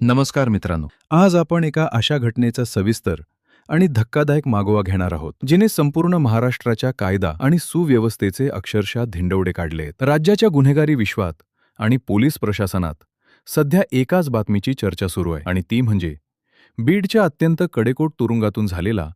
नमस्कार मित्रांनो, आज आपण एका अशा घटनेचा सविस्तर आणि धक्कादायक मागोवा घेणार आहोत जिने संपूर्ण महाराष्ट्राच्या कायदा आणि सुव्यवस्थेचे अक्षरशः धिंडवडे काढले आहेत. राज्याच्या गुन्हेगारी विश्वात आणि पोलीस प्रशासनात सध्या एकाच बातमीची चर्चा सुरू आहे आणि ती म्हणजे बीडच्या अत्यंत कडेकोट तुरुंगातून झालेला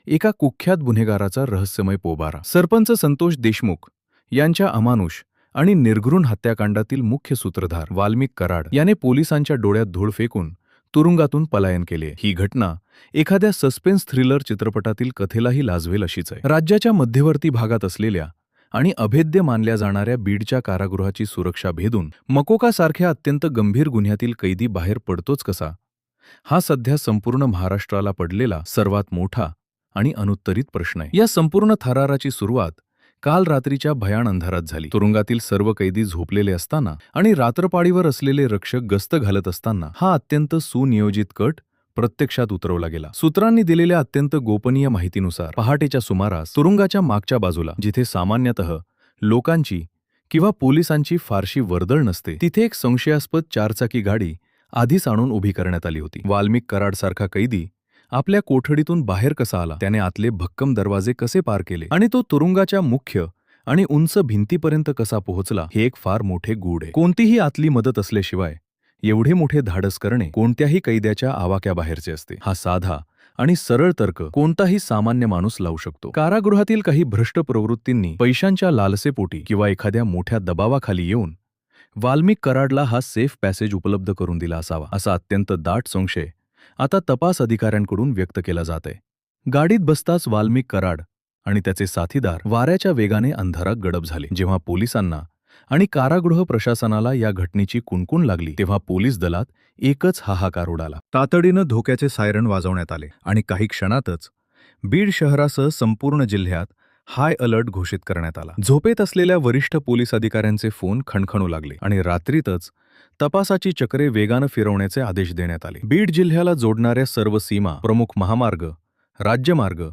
एका कुख्यात गुन्हेगाराचा रहस्यमय पोबारा. सरपंच संतोष देशमुख यांच्या अमानुष आणि निर्घृण हत्याकांडातील मुख्य सूत्रधार वाल्मिक कराड याने पोलिसांच्या डोळ्यात धूळ फेकून तुरुंगातून पलायन केले. ही घटना एखाद्या सस्पेन्स थ्रिलर चित्रपटातील कथेलाही लाजवेल अशीच आहे. राज्याच्या मध्यवर्ती भागात असलेल्या आणि अभेद्य मानल्या जाणाऱ्या बीडच्या कारागृहाची सुरक्षा भेदून मकोकासारख्या अत्यंत गंभीर गुन्ह्यातील कैदी बाहेर पडतोच कसा, हा सध्या संपूर्ण महाराष्ट्राला पडलेला सर्वात मोठा आणि अनुत्तरित प्रश्न आहे. या संपूर्ण थराराची सुरुवात काल रात्रीच्या भयाण अंधारात झाली. तुरुंगातील सर्व कैदी झोपलेले असताना आणि रात्रपाळीवर असलेले रक्षक गस्त घालत असताना हा अत्यंत सुनियोजित कट प्रत्यक्षात उतरवला गेला. सूत्रांनी दिलेल्या अत्यंत गोपनीय माहितीनुसार पहाटेच्या सुमारास तुरुंगाच्या मागच्या बाजूला, जिथे सामान्यतः लोकांची किंवा पोलिसांची फारशी वर्दळ नसते, तिथे एक संशयास्पद चारचाकी गाडी आधीच आणून उभी करण्यात आली होती. वाल्मिक कराडसारखा कैदी आपल्या कोठडीतून बाहेर कसा आला, त्याने आतले भक्कम दरवाजे कसे पार केले आणि तो तुरुंगाच्या मुख्य आणि उंच भिंतीपर्यंत कसा पोहोचला, हे एक फार मोठे गूढ आहे. कोणतीही आतली मदत असल्याशिवाय एवढे मोठे धाडस करणे कोणत्याही कैद्याच्या आवाक्याबाहेरचे असते. हा साधा आणि सरळ तर्क कोणताही सामान्य माणूस लावू शकतो. कारागृहातील काही भ्रष्ट प्रवृत्तींनी पैशांच्या लालसेपोटी किंवा एखाद्या मोठ्या दबावाखाली येऊन वाल्मिक कराडला हा सेफ पॅसेज उपलब्ध करून दिला असावा, असा अत्यंत दाट संशय आता तपास अधिकाऱ्यांकडून व्यक्त केला जात आहे. गाडीत बसताच वाल्मिक कराड आणि त्याचे साथीदार वाऱ्याच्या वेगाने अंधारात गडप झाले. जेव्हा पोलिसांना आणि कारागृह प्रशासनाला या घटनेची कुणकुण लागली, तेव्हा पोलीस दलात एकच हाहाकार उडाला. तातडीनं धोक्याचे सायरन वाजवण्यात आले आणि काही क्षणातच बीड शहरासह संपूर्ण जिल्ह्यात हाय अलर्ट घोषित करण्यात आला. झोपेत असलेल्या वरिष्ठ पोलीस अधिकाऱ्यांचे फोन खणखणू लागले आणि रात्रीतच तपासाची चक्रे वेगानं फिरवण्याचे आदेश देण्यात आले. बीड जिल्ह्याला जोडणाऱ्या सर्व सीमा, प्रमुख महामार्ग, राज्यमार्ग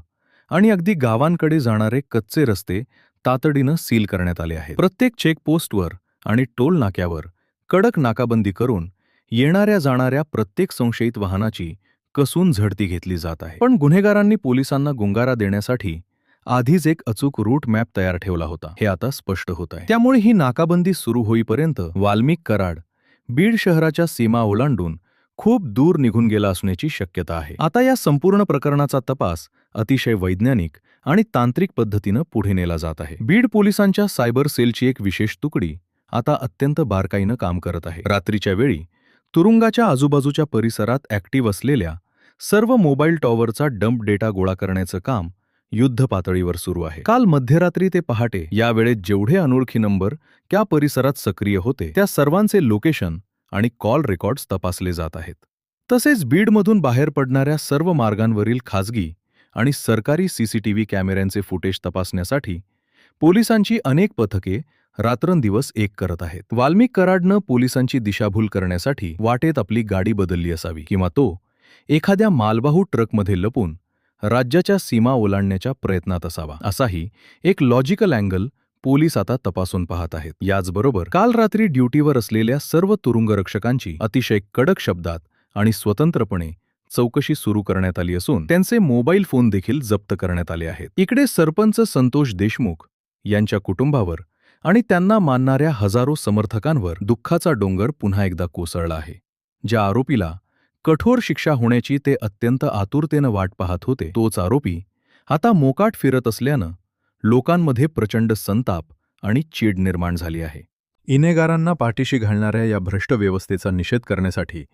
आणि अगदी गावांकडे जाणारे कच्चे रस्ते तातडीनं सील करण्यात आले आहेत. प्रत्येक चेकपोस्टवर आणि टोल नाक्यावर कडक नाकाबंदी करून येणाऱ्या जाणाऱ्या प्रत्येक संशयित वाहनाची कसून झडती घेतली जात आहे. पण गुन्हेगारांनी पोलिसांना गुंगारा देण्यासाठी आधीच एक अचूक रूट मॅप तयार ठेवला होता, हे आता स्पष्ट होत आहे. त्यामुळे ही नाकाबंदी सुरू होईपर्यंत वाल्मिक कराड बीड शहराच्या सीमा ओलांडून खूप दूर निघून गेला असण्याची शक्यता आहे. आता या संपूर्ण प्रकरणाचा तपास अतिशय वैज्ञानिक आणि तांत्रिक पद्धतीनं पुढे नेला जात आहे. बीड पोलिसांच्या सायबर सेलची एक विशेष तुकडी आता अत्यंत बारकाईनं काम करत आहे. रात्रीच्या वेळी तुरुंगाच्या आजूबाजूच्या परिसरात ॲक्टिव्ह असलेल्या सर्व मोबाईल टॉवरचा डंप डेटा गोळा करण्याचं काम युद्ध पातळीवर सुरू आहे. काल मध्यरात्री ते पहाटे या वेळेत जेवढे अनोळखी नंबर त्या परिसरात सक्रिय होते, त्या सर्वांचे लोकेशन आणि कॉल रेकॉर्ड्स तपासले जात आहेत. तसेच बीडमधून बाहेर पडणाऱ्या सर्व मार्गांवरील खासगी आणि सरकारी सीसीटीव्ही कॅमेऱ्यांचे फुटेज तपासण्यासाठी पोलिसांची अनेक पथके रात्रंदिवस एक करत आहेत. वाल्मिक कराडनं पोलिसांची दिशाभूल करण्यासाठी वाटेत आपली गाडी बदलली असावी किंवा तो एखाद्या मालवाहू ट्रकमध्ये लपून राज्याच्या सीमा ओलांडण्याच्या प्रयत्नात असावा, असाही एक लॉजिकल अँगल पोलीस आता तपासून पाहत आहेत. याचबरोबर काल रात्री ड्युटीवर असलेल्या सर्व तुरुंगरक्षकांची अतिशय कडक शब्दात आणि स्वतंत्रपणे चौकशी सुरू करण्यात आली असून त्यांचे मोबाईल फोन देखील जप्त करण्यात आले आहेत. इकडे सरपंच संतोष देशमुख यांच्या कुटुंबावर आणि त्यांना मानणाऱ्या हजारो समर्थकांवर दुःखाचा डोंगर पुन्हा एकदा कोसळला आहे. ज्या आरोपीला कठोर शिक्षा होण्याची ते अत्यंत आतुरतेनं वाट पाहत होते, तोच आरोपी आता मोकाट फिरत असल्यानं लोकांमध्ये प्रचंड संताप आणि चीड निर्माण झाली आहे. गुन्हेगारांना पाठीशी घालणाऱ्या या भ्रष्ट व्यवस्थेचा निषेध करण्यासाठी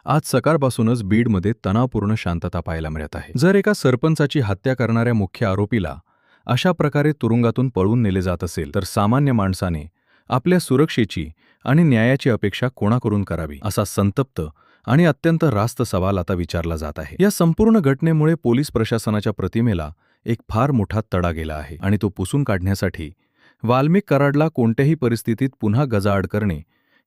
आज सकाळपासूनच बीडमध्ये तणावपूर्ण शांतता पाहायला मिळत आहे. जर एका सरपंचाची हत्या करणाऱ्या मुख्य आरोपीला अशा प्रकारे तुरुंगातून पळून नेले जात असेल, तर सामान्य माणसाने आपल्या सुरक्षेची आणि न्यायाची अपेक्षा कोणाकडून करावी, असा संतप्त आणि अत्यंत रास्त सवाल आता विचारला जात आहे. या संपूर्ण घटनेमुळे पोलीस प्रशासनाच्या प्रतिमेला एक फार मोठा तडा गेला आहे आणि तो पुसून काढण्यासाठी वाल्मिक कराडला कोणत्याही परिस्थितीत पुन्हा गजाआड करणे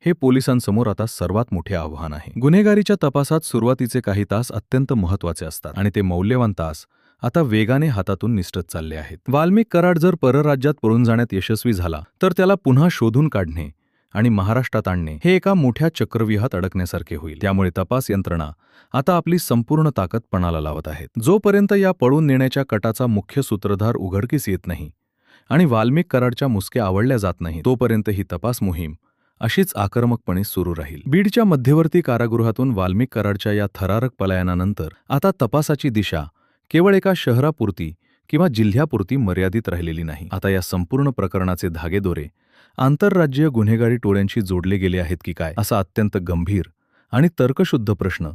हे पोलिसांसमोर आता सर्वात मोठे आव्हान आहे. गुन्हेगारीच्या तपासात सुरुवातीचे काही तास अत्यंत महत्त्वाचे असतात आणि ते मौल्यवान तास आता वेगाने हातातून निसटत चालले आहेत. वाल्मिक कराड जर परराज्यात पळून जाण्यात यशस्वी झाला, तर त्याला पुन्हा शोधून काढणे आणि महाराष्ट्रात आणणे हे एका मोठ्या चक्रव्यूहात अडकण्यासारखे होईल. त्यामुळे तपास यंत्रणा आता आपली संपूर्ण ताकद पणाला लावत आहेत. जोपर्यंत या पळून नेण्याच्या कटाचा मुख्य सूत्रधार उघडकीस येत नाही आणि वाल्मिक कराडच्या मुसक्या आवळल्या जात नाही, तोपर्यंत ही तपास मोहीम अशीच आक्रमकपणे सुरू राहील. बीडच्या मध्यवर्ती कारागृहातून वाल्मिक कराडच्या या थरारक पलायनानंतर आता तपासाची दिशा केवळ एका शहरापुरती किंवा जिल्ह्यापुरती मर्यादित राहिलेली नाही. आता या संपूर्ण प्रकरणाचे धागेदोरे आंतरराज्यीय गुन्हेगारी टोळ्यांशी जोडले गेले आहेत की काय, असा अत्यंत गंभीर आणि तर्कशुद्ध प्रश्न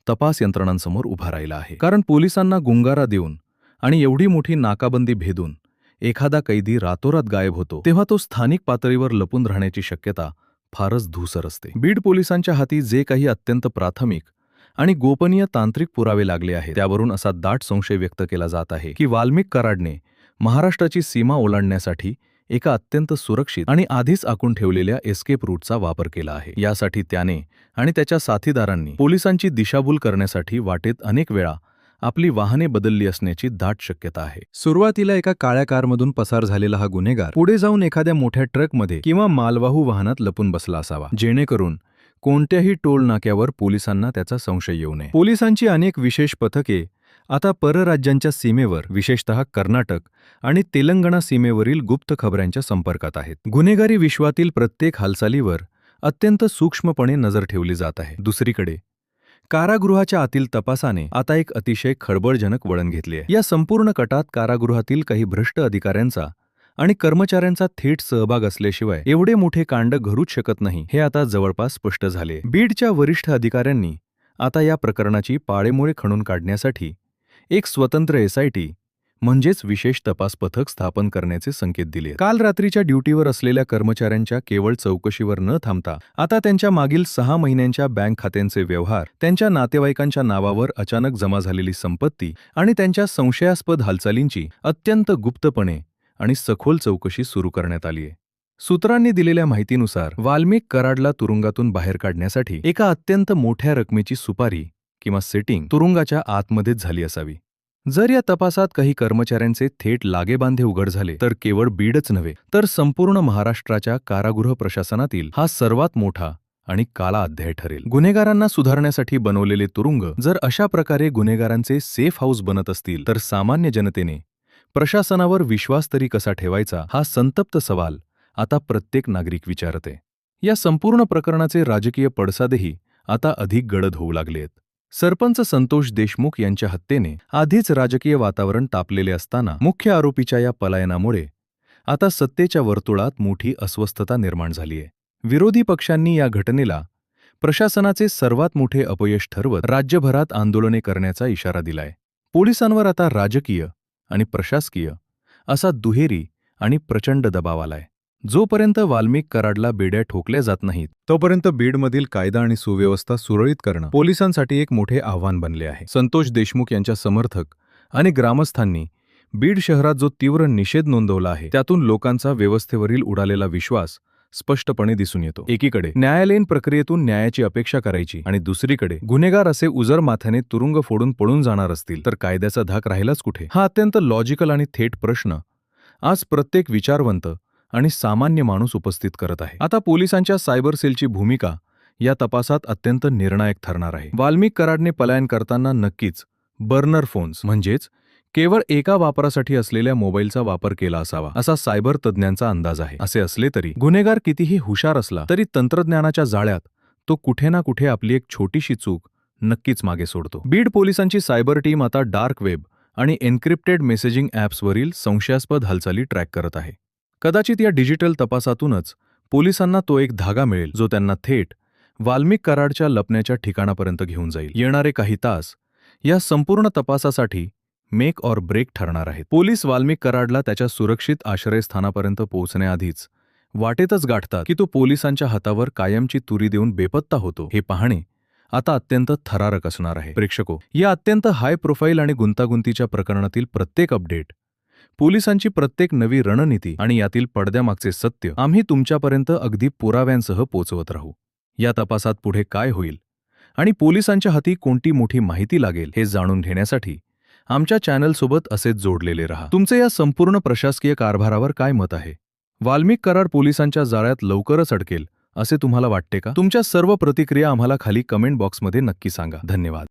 तपास यंत्रणांसमोर उभा राहिला आहे. कारण पोलिसांना गुंगारा देऊन आणि एवढी मोठी नाकाबंदी भेदून एखादा कैदी रातोरात गायब होतो, तेव्हा तो स्थानिक पातळीवर लपून राहण्याची शक्यता फारच धूसर असते. बीड पोलिसांच्या हाती जे काही अत्यंत प्राथमिक आणि गोपनीय तांत्रिक पुरावे लागले आहेत, त्यावरून असा दाट संशय व्यक्त केला जात आहे की वाल्मिक कराडने महाराष्ट्राची सीमा ओलांडण्यासाठी एका अत्यंत सुरक्षित आणि आधीच आखून ठेवलेल्या एस्केप रूटचा वापर केला आहे. यासाठी त्याने आणि त्याच्या साथीदारांनी पोलिसांची दिशाभूल करण्यासाठी वाटेत अनेक वेळा आपली वाहने बदलली असण्याची दाट शक्यता आहे. सुरुवातीला एका काळ्या कारमधून पसार झालेला हा गुन्हेगार पुढे जाऊन एखाद्या मोठ्या ट्रकमध्ये किंवा मालवाहू वाहनात लपून बसला असावा, जेणेकरून कोणत्याही टोल नाक्यावर पोलिसांना त्याचा संशय येऊ नये. पोलिसांची अनेक विशेष पथके आता परराज्यांच्या सीमेवर, विशेषतः कर्नाटक आणि तेलंगणा सीमेवरील गुप्त खबऱ्यांच्या संपर्कात आहेत. गुन्हेगारी विश्वातील प्रत्येक हालचालीवर अत्यंत सूक्ष्मपणे नजर ठेवली जात आहे. दुसरीकडे कारागृहाच्या आतील तपासाने आता एक अतिशय खळबळजनक वळण घेतले आहे. या संपूर्ण कटात कारागृहातील काही भ्रष्ट अधिकाऱ्यांचा आणि कर्मचाऱ्यांचा थेट सहभाग असल्याशिवाय एवढे मोठे कांड घडूच शकत नाही, हे आता जवळपास स्पष्ट झाले. बीडच्या वरिष्ठ अधिकाऱ्यांनी आता या प्रकरणाची पाळेमुळे खणून काढण्यासाठी एक स्वतंत्र SIT म्हणजेच विशेष तपास पथक स्थापन करण्याचे संकेत दिले. काल रात्रीच्या ड्युटीवर असलेल्या कर्मचाऱ्यांच्या केवळ चौकशीवर न थांबता आता त्यांच्या मागील 6 महिन्यांच्या बँक खात्यांचे व्यवहार, त्यांच्या नातेवाईकांच्या नावावर अचानक जमा झालेली संपत्ती आणि त्यांच्या संशयास्पद हालचालींची अत्यंत गुप्तपणे आणि सखोल चौकशी सुरू करण्यात आली आहे. सूत्रांनी दिलेल्या माहितीनुसार वाल्मिक कराडला तुरुंगातून बाहेर काढण्यासाठी एका अत्यंत मोठ्या रकमेची सुपारी किंवा सेटिंग तुरुंगाच्या आतमध्येच झाली असावी. जर या तपासात काही कर्मचाऱ्यांचे थेट लागेबांधे उघड झाले तर केवळ बीडच नव्हे तर संपूर्ण महाराष्ट्राच्या कारागृह प्रशासनातील हा सर्वात मोठा आणि काला अध्याय ठरेल. गुन्हेगारांना सुधारण्यासाठी बनवलेले तुरुंग जर अशा प्रकारे गुन्हेगारांचे सेफ हाऊस बनत असतील तर सामान्य जनतेने प्रशासनावर विश्वास तरी कसा ठेवायचा, हा संतप्त सवाल आता प्रत्येक नागरिक विचारते. या संपूर्ण प्रकरणाचे राजकीय पडसादही आता अधिक गडद होऊ लागलेत. सरपंच संतोष देशमुख यांच्या हत्येने आधीच राजकीय वातावरण तापलेले असताना मुख्य आरोपीच्या या पलायनामुळे आता सत्तेच्या वर्तुळात मोठी अस्वस्थता निर्माण झालीय. विरोधी पक्षांनी या घटनेला प्रशासनाचे सर्वात मोठे अपयश ठरवत राज्यभरात आंदोलने करण्याचा इशारा दिलाय. पोलिसांवर आता राजकीय आणि प्रशासकीय असा दुहेरी आणि प्रचंड दबाव आलाय. जोपर्यंत वाल्मिक कराडला बेड्या ठोकल्या जात नाहीत, तोपर्यंत बीडमधील कायदा आणि सुव्यवस्था सुरळीत करणं पोलिसांसाठी एक मोठे आव्हान बनले आहे. संतोष देशमुख यांच्या समर्थक आणि ग्रामस्थांनी बीड शहरात जो तीव्र निषेध नोंदवला आहे, त्यातून लोकांचा व्यवस्थेवरील उडालेला विश्वास स्पष्टपणे दिसून येतो. एकीकडे न्यायालयीन प्रक्रियेतून न्यायाची अपेक्षा करायची आणि दुसरीकडे गुन्हेगार असे उजर माथ्याने तुरुंग फोडून पळून जाणार असतील तर कायद्याचा धाक राहिलाच कुठे? हा अत्यंत लॉजिकल आणि थेट प्रश्न आज प्रत्येक विचारवंत आणि सामान्य माणूस उपस्थित करत आहे. आता पोलिसांच्या सायबर सेलची भूमिका या तपासात अत्यंत निर्णायक ठरणार आहे. वाल्मिक कराडने पलायन करताना नक्कीच बर्नर फोन्स म्हणजेच केवळ एका वापरासाठी असलेल्या मोबाईलचा वापर केला असावा, असा सायबर तज्ज्ञांचा अंदाज आहे. असे असले तरी गुन्हेगार कितीही हुशार असला तरी तंत्रज्ञानाच्या जाळ्यात तो कुठे ना कुठे आपली एक छोटीशी चूक नक्कीच मागे सोडतो. बीड पोलिसांची सायबर टीम आता डार्क वेब आणि एन्क्रिप्टेड मेसेजिंग ॲप्सवरील संशयास्पद हालचाली ट्रॅक करत आहे. कदाचित या डिजिटल तपासातूनच पोलिसांना तो एक धागा मिळेल जो त्यांना थेट वाल्मिक कराडच्या लपण्याच्या ठिकाणापर्यंत घेऊन जाईल. येणारे काही तास या संपूर्ण तपासासाठी मेक ऑर ब्रेक ठरणार आहेत. पोलीस वाल्मिक कराडला त्याच्या सुरक्षित आश्रयस्थानापर्यंत पोहोचण्याआधीच वाटेतच गाठतात की तो पोलिसांच्या हातावर कायमची तुरी देऊन बेपत्ता होतो. हे पाहणे आता अत्यंत थरारक असणार आहे. प्रेक्षको, या अत्यंत हाय प्रोफाईल आणि गुंतागुंतीच्या प्रकरणातील प्रत्येक अपडेट, पोलिसांची प्रत्येक नवी रणनीती आणि यातील पडद्यामागचे सत्य आम्ही तुमच्यापर्यंत अगदी पुराव्यांसह पोचवत राहू. या तपासात पुढे काय होईल आणि पोलिसांच्या हाती कोणती मोठी माहिती लागेल हे जाणून घेण्यासाठी आमच्या चॅनलसोबत असेच जोडलेले रहा. तुमचे या संपूर्ण प्रशासकीय कारभारावर काय मत आहे? वाल्मिक कराड पोलिसांच्या जाळ्यात लवकरच अडकेल असे तुम्हाला वाटते का? तुमच्या सर्व प्रतिक्रिया आम्हाला खाली कमेंट बॉक्समध्ये नक्की सांगा. धन्यवाद.